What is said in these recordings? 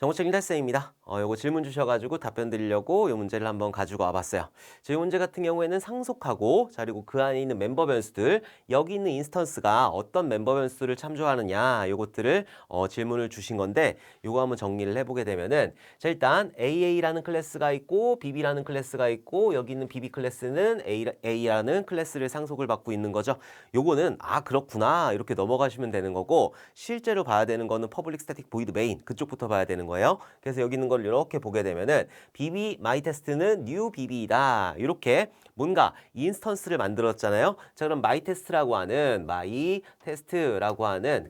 정보책 일달생입니다. 요거 질문 주셔가지고 답변 드리려고 이 문제를 한번 가지고 와봤어요. 저희 문제 같은 경우에는 상속하고, 자, 그리고 그 안에 있는 멤버 변수들, 여기 있는 인스턴스가 어떤 멤버 변수를 참조하느냐, 요것들을 질문을 주신 건데, 요거 한번 정리를 해보게 되면은, 자, 일단 AA라는 클래스가 있고, BB라는 클래스가 있고, 여기 있는 BB 클래스는 A라는 클래스를 상속을 받고 있는 거죠. 요거는 그렇구나 이렇게 넘어가시면 되는 거고, 실제로 봐야 되는 거는 퍼블릭 스태틱 보이드 메인 그쪽부터 봐야 되는 거예요. 그래서 여기 있는 걸 이렇게 보게 되면은 BB 마이 테스트는 new BB이다. 이렇게 뭔가 인스턴스를 만들었잖아요. 자, 그럼 마이 테스트라고 하는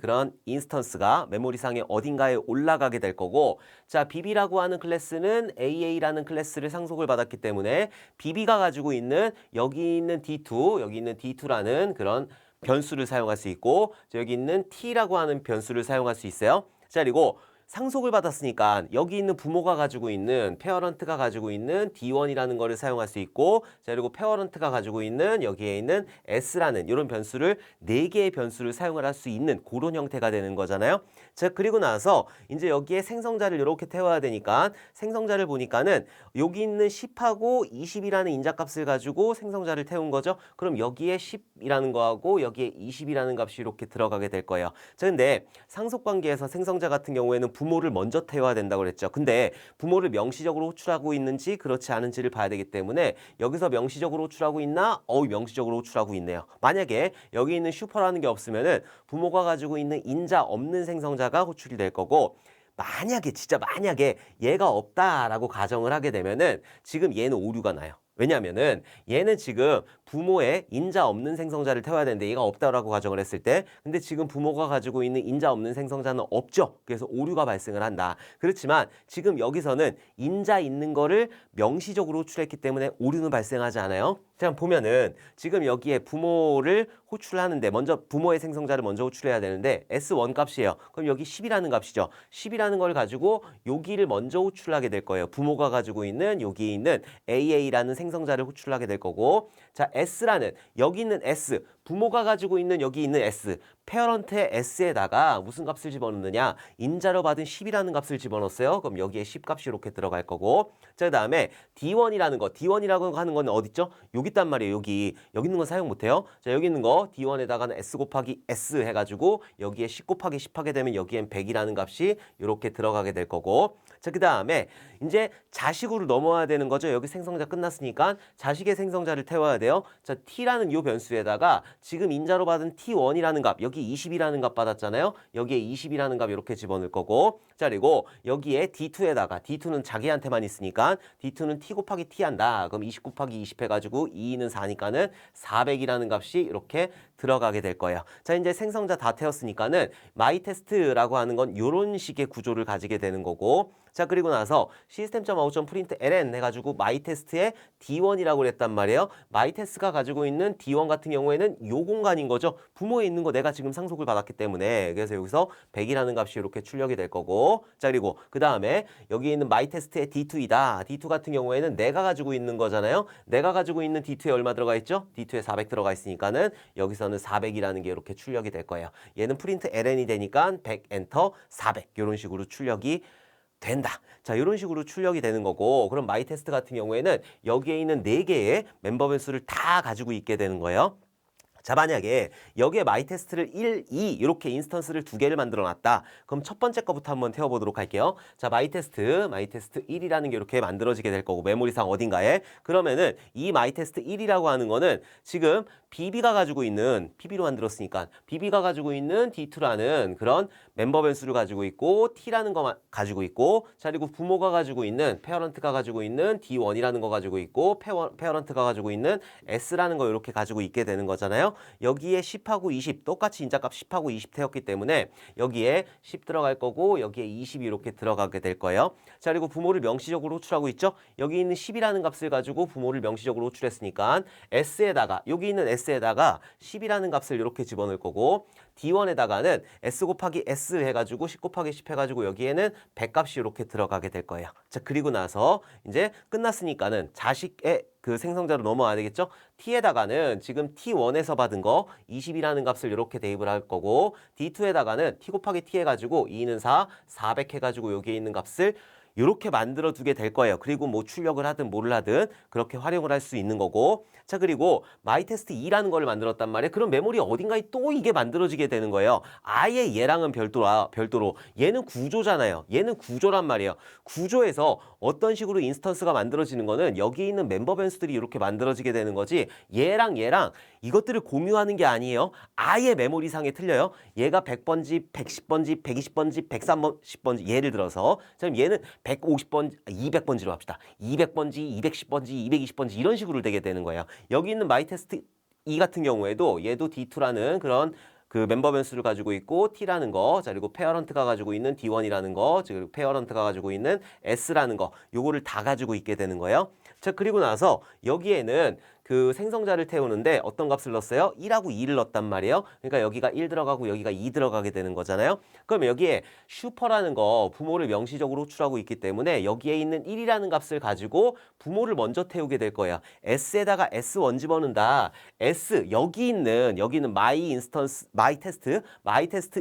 그런 인스턴스가 메모리상에 어딘가에 올라가게 될 거고, 자, BB라고 하는 클래스는 AA라는 클래스를 상속을 받았기 때문에 BB가 가지고 있는 여기 있는 D2라는 그런 변수를 사용할 수 있고, 여기 있는 t라고 하는 변수를 사용할 수 있어요. 자, 그리고 상속을 받았으니까 여기 있는 부모가 가지고 있는 페어런트가 가지고 있는 D1이라는 거를 사용할 수 있고, 자, 그리고 페어런트가 가지고 있는 여기에 있는 S라는 이런 변수를 4개의 변수를 사용을 할 수 있는 그런 형태가 되는 거잖아요. 자, 그리고 나서 이제 여기에 생성자를 이렇게 태워야 되니까 생성자를 보니까는 여기 있는 10하고 20이라는 인자값을 가지고 생성자를 태운 거죠. 그럼 여기에 10이라는 거하고 여기에 20이라는 값이 이렇게 들어가게 될 거예요. 자, 근데 상속관계에서 생성자 같은 경우에는 부모를 먼저 태워야 된다고 그랬죠. 근데 부모를 명시적으로 호출하고 있는지 그렇지 않은지를 봐야 되기 때문에 여기서 명시적으로 호출하고 있나? 명시적으로 호출하고 있네요. 만약에 여기 있는 슈퍼라는 게 없으면은 부모가 가지고 있는 인자 없는 생성자가 호출이 될 거고, 진짜 만약에 얘가 없다라고 가정을 하게 되면은 지금 얘는 오류가 나요. 왜냐면은 얘는 지금 부모의 인자 없는 생성자를 태워야 되는데 얘가 없다라고 가정을 했을 때, 근데 지금 부모가 가지고 있는 인자 없는 생성자는 없죠. 그래서 오류가 발생을 한다. 그렇지만 지금 여기서는 인자 있는 거를 명시적으로 호출했기 때문에 오류는 발생하지 않아요. 자, 보면은 지금 여기에 부모를 호출하는데 먼저 부모의 생성자를 먼저 호출해야 되는데 S1 값이에요. 그럼 여기 10이라는 값이죠. 10이라는 걸 가지고 여기를 먼저 호출하게 될 거예요. 부모가 가지고 있는 여기 있는 AA라는 생성자를 호출하게 될 거고, 자, S라는 여기 있는 S, 부모가 가지고 있는 여기 있는 S, 페어런트의 S에다가 무슨 값을 집어넣느냐? 인자로 받은 10이라는 값을 집어넣었어요. 그럼 여기에 10 값이 이렇게 들어갈 거고, 자, 그다음에 D1이라고 하는 건 어디 있죠? 여기 있단 말이에요. 여기 있는 건 사용 못 해요. 자, 여기 있는 거 D1에다가는 S 곱하기 S 해가지고 여기에 10 곱하기 10 하게 되면 여기엔 100이라는 값이 이렇게 들어가게 될 거고, 자, 그다음에 이제 자식으로 넘어와야 되는 거죠. 여기 생성자 끝났으니까 자식의 생성자를 태워야 돼요. 자, T라는 이 변수에다가 지금 인자로 받은 T1이라는 값, 여기 20이라는 값 받았잖아요. 여기에 20이라는 값 이렇게 집어넣을 거고, 자, 그리고 여기에 D2에다가 D2는 자기한테만 있으니까 D2는 T 곱하기 T 한다. 그럼 20 곱하기 20 해가지고 2는 4니까는 400이라는 값이 이렇게 들어가게 될 거예요. 자, 이제 생성자 다 태웠으니까는 마이 테스트라고 하는 건 이런 식의 구조를 가지게 되는 거고, 자, 그리고 나서 system.out.println 해가지고 마이 테스트의 D1이라고 그랬단 말이에요. 마이 테스트가 가지고 있는 D1 같은 경우에는 요 공간인 거죠. 부모에 있는 거 내가 지금 상속을 받았기 때문에. 그래서 여기서 100이라는 값이 이렇게 출력이 될 거고, 자, 그리고 그 다음에 여기 있는 마이 테스트의 D2이다. D2 같은 경우에는 내가 가지고 있는 거잖아요. 내가 가지고 있는 D2에 얼마 들어가 있죠? D2에 400 들어가 있으니까는 여기서는 400이라는 게 이렇게 출력이 될 거예요. 얘는 프린트 ln이 되니까 100 엔터 400 이런 식으로 출력이 된다. 자, 이런 식으로 출력이 되는 거고, 그럼 마이 테스트 같은 경우에는 여기에 있는 4개의 멤버 변수를 다 가지고 있게 되는 거예요. 자, 만약에 여기에 마이 테스트를 1, 2 이렇게 인스턴스를 2개를 만들어 놨다. 그럼 첫 번째 거부터 한번 태워보도록 할게요. 자, 마이 테스트 1이라는 게 이렇게 만들어지게 될 거고, 메모리상 어딘가에. 그러면은 이 마이 테스트 1이라고 하는 거는 지금 BB가 가지고 있는, PB로 만들었으니까 BB가 가지고 있는 D2라는 그런 멤버 변수를 가지고 있고, T라는 거 가지고 있고, 자, 그리고 부모가 가지고 있는, 페어런트가 가지고 있는 D1이라는 거 가지고 있고, 페어런트가 가지고 있는 S라는 거 이렇게 가지고 있게 되는 거잖아요. 여기에 10하고 20 똑같이 인자값 10하고 20 태웠기 때문에 여기에 10 들어갈 거고, 여기에 20이 이렇게 들어가게 될 거예요. 자, 그리고 부모를 명시적으로 호출하고 있죠. 여기 있는 10이라는 값을 가지고 부모를 명시적으로 호출했으니까 S에다가 여기 있는 S에다가 10이라는 값을 이렇게 집어넣을 거고, D1에다가는 S 곱하기 S 해가지고 10 곱하기 10 해가지고 여기에는 100값이 이렇게 들어가게 될 거예요. 자, 그리고 나서 이제 끝났으니까는 자식의 그 생성자로 넘어와야 되겠죠? T에다가는 지금 T1에서 받은 거 20이라는 값을 이렇게 대입을 할 거고 D2에다가는 T 곱하기 T 해가지고 2는 4, 400 해가지고 여기에 있는 값을 이렇게 만들어 두게 될 거예요. 그리고 뭐 출력을 하든 뭐를 하든 그렇게 활용을 할 수 있는 거고 자 그리고 마이테스트 2라는 걸 만들었단 말이에요. 그럼 메모리 어딘가에 또 이게 만들어지게 되는 거예요. 아예 얘랑은 별도로 얘는 구조잖아요. 얘는 구조란 말이에요. 구조에서 어떤 식으로 인스턴스가 만들어지는 거는 여기 있는 멤버 변수들이 이렇게 만들어지게 되는 거지 얘랑 이것들을 공유하는 게 아니에요. 아예 메모리상에 틀려요. 얘가 100번지, 110번지, 120번지, 130번지 예를 들어서 그럼 얘는 150번지, 200번지로 합시다. 200번지, 210번지, 220번지 이런 식으로 되게 되는 거예요. 여기 있는 마이테스트 2 같은 경우에도 얘도 D2라는 그런 그 멤버 변수를 가지고 있고 T라는 거, 자 그리고 페어런트가 가지고 있는 D1이라는 거, 그리고 페어런트가 가지고 있는 S라는 거, 요거를 다 가지고 있게 되는 거예요. 자 그리고 나서 여기에는 그 생성자를 태우는데 어떤 값을 넣었어요? 1하고 2를 넣었단 말이에요. 그러니까 여기가 1 들어가고 여기가 2 들어가게 되는 거잖아요. 그럼 여기에 슈퍼라는 거 부모를 명시적으로 호출하고 있기 때문에 여기에 있는 1이라는 값을 가지고 부모를 먼저 태우게 될 거예요. S에다가 S1 집어넣는다. S 여기는 마이테스트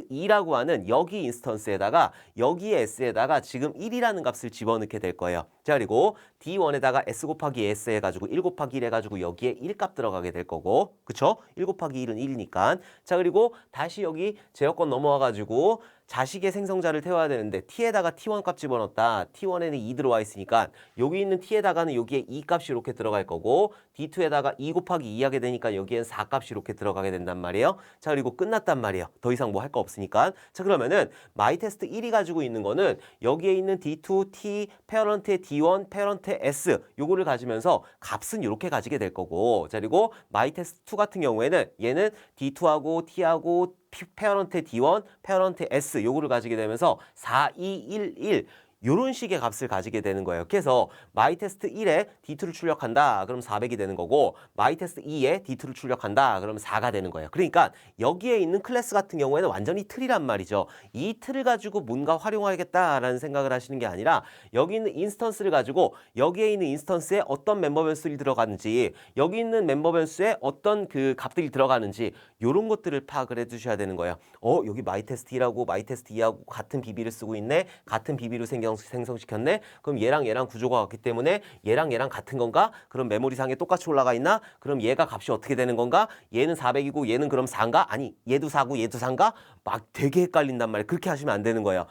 2라고 하는 여기 인스턴스에다가 여기에 S에다가 지금 1이라는 값을 집어넣게 될 거예요. 자 그리고 D1에다가 S 곱하기 S 해가지고 1 곱하기 1 해가지고 여기에 1값 들어가게 될 거고 그쵸? 1 곱하기 1은 1이니까 자 그리고 다시 여기 제어권 넘어와가지고 자식의 생성자를 태워야 되는데 T에다가 T1 값 집어넣었다. T1에는 2 들어와 있으니까 여기 있는 T에다가는 여기에 2 값이 이렇게 들어갈 거고 D2에다가 2 곱하기 2 하게 되니까 여기엔 4 값이 이렇게 들어가게 된단 말이에요. 자 그리고 끝났단 말이에요. 더 이상 뭐 할 거 없으니까. 자 그러면은 마이테스트 1이 가지고 있는 거는 여기에 있는 D2, T, 페어런트의 D1, 페어런트의 S 요거를 가지면서 값은 이렇게 가지게 될 거고 자 그리고 마이테스트 2 같은 경우에는 얘는 D2하고 T하고 페어런트의 D1, 페어런트의 S 요거를 가지게 되면서 4, 2, 1, 1 요런 식의 값을 가지게 되는 거예요. 그래서 마이테스트 1에 D2를 출력한다. 그럼 400이 되는 거고 마이테스트 2에 D2를 출력한다. 그럼 4가 되는 거예요. 그러니까 여기에 있는 클래스 같은 경우에는 완전히 틀이란 말이죠. 이 틀을 가지고 뭔가 활용하겠다라는 생각을 하시는 게 아니라 여기 있는 인스턴스를 가지고 여기에 있는 인스턴스에 어떤 멤버 변수들이 들어가는지 여기 있는 멤버 변수에 어떤 그 값들이 들어가는지 요런 것들을 파악을 해두셔야 되는 거예요. 여기 마이테스트 1하고 마이테스트 2하고 같은 비비를 쓰고 있네. 같은 비비로 생성시켰네. 그럼 얘랑 구조가 같기 때문에 얘랑 같은 건가? 그럼 메모리상에 똑같이 올라가 있나? 그럼 얘가 값이 어떻게 되는 건가? 얘는 400이고 얘는 그럼 4인가? 아니 얘도 4고 얘도 4인가? 막 되게 헷갈린단 말이에요. 그렇게 하시면 안 되는 거예요.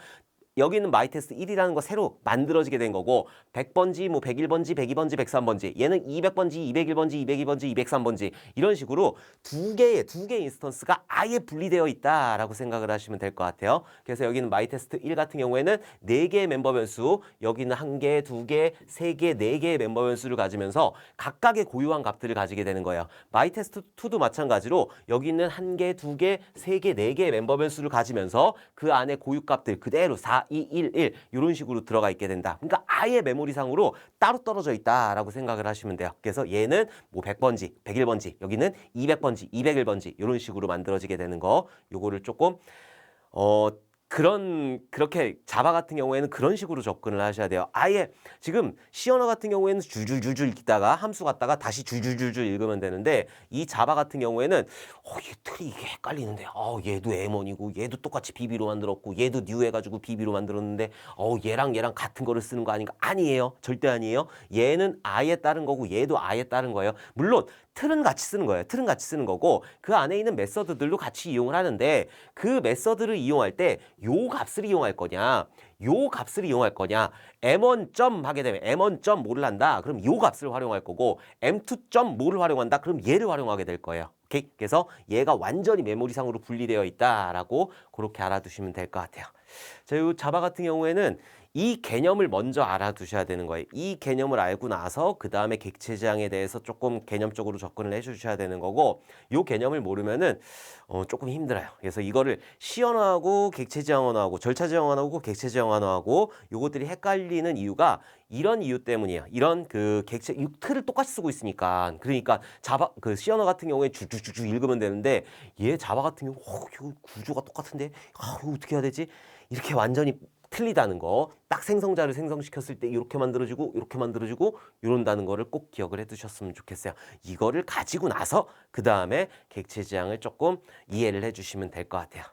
여기는 마이테스트 1이라는 거 새로 만들어지게 된 거고 100번지, 뭐 101번지, 102번지, 103번지 얘는 200번지, 201번지, 202번지, 203번지 이런 식으로 두 개의 인스턴스가 아예 분리되어 있다라고 생각을 하시면 될 것 같아요. 그래서 여기는 마이테스트 1 같은 경우에는 4개의 멤버 변수 여기는 1개, 2개, 3개, 4개의 멤버 변수를 가지면서 각각의 고유한 값들을 가지게 되는 거예요. 마이테스트 2도 마찬가지로 여기 있는 1개, 2개, 3개, 4개의 멤버 변수를 가지면서 그 안에 고유 값들 그대로 4, 2, 1, 1 이런 식으로 들어가 있게 된다. 그러니까 아예 메모리상으로 따로 떨어져 있다라고 생각을 하시면 돼요. 그래서 얘는 뭐 100번지, 101번지, 여기는 200번지, 201번지 이런 식으로 만들어지게 되는 거. 요거를 조금 그렇게 자바 같은 경우에는 그런 식으로 접근을 하셔야 돼요. 아예 지금 C 언어 같은 경우에는 줄줄줄줄 읽다가 함수 갖다가 다시 줄줄줄줄 읽으면 되는데 이 자바 같은 경우에는 얘 틀이 이게 헷갈리는데 얘도 M1이고 얘도 똑같이 BB로 만들었고 얘도 new 해가지고 BB로 만들었는데 얘랑 같은 거를 쓰는 거 아닌가? 아니에요. 절대 아니에요. 얘는 아예 다른 거고 얘도 아예 다른 거예요. 물론 틀은 같이 쓰는 거예요. 틀은 같이 쓰는 거고 그 안에 있는 메서드들도 같이 이용을 하는데 그 메서드를 이용할 때 요 값을 이용할 거냐 요 값을 이용할 거냐 M1 점 하게 되면 M1 점 뭐를 한다 그럼 요 값을 활용할 거고 M2 점 뭐를 활용한다 그럼 얘를 활용하게 될 거예요. 오케이? 그래서 얘가 완전히 메모리상으로 분리되어 있다라고 그렇게 알아두시면 될 것 같아요. 자, 요 자바 같은 경우에는 이 개념을 먼저 알아두셔야 되는 거예요. 이 개념을 알고 나서 그 다음에 객체 지향에 대해서 조금 개념적으로 접근을 해주셔야 되는 거고 요 개념을 모르면은 조금 힘들어요. 그래서 이거를 시 언어하고 객체 지향 언어하고 절차 지향 언어하고 객체 지향 언어하고 요것들이 헷갈리는 이유가 이런 이유 때문이에요. 이런 그 객체 틀을 똑같이 쓰고 있으니까. 그러니까 자바 그 C 언어 같은 경우에 쭉쭉쭉 읽으면 되는데 얘 자바 같은 경우 이거 구조가 똑같은데 이거 어떻게 해야 되지? 이렇게 완전히 틀리다는 거. 딱 생성자를 생성시켰을 때 이렇게 만들어지고 이렇게 만들어지고 이런다는 거를 꼭 기억을 해 두셨으면 좋겠어요. 이거를 가지고 나서 그 다음에 객체 지향을 조금 이해를 해 주시면 될 것 같아요.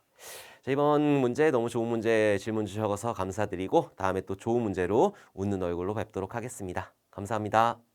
자, 이번 문제 너무 좋은 문제 질문 주셔서 감사드리고 다음에 또 좋은 문제로 웃는 얼굴로 뵙도록 하겠습니다. 감사합니다.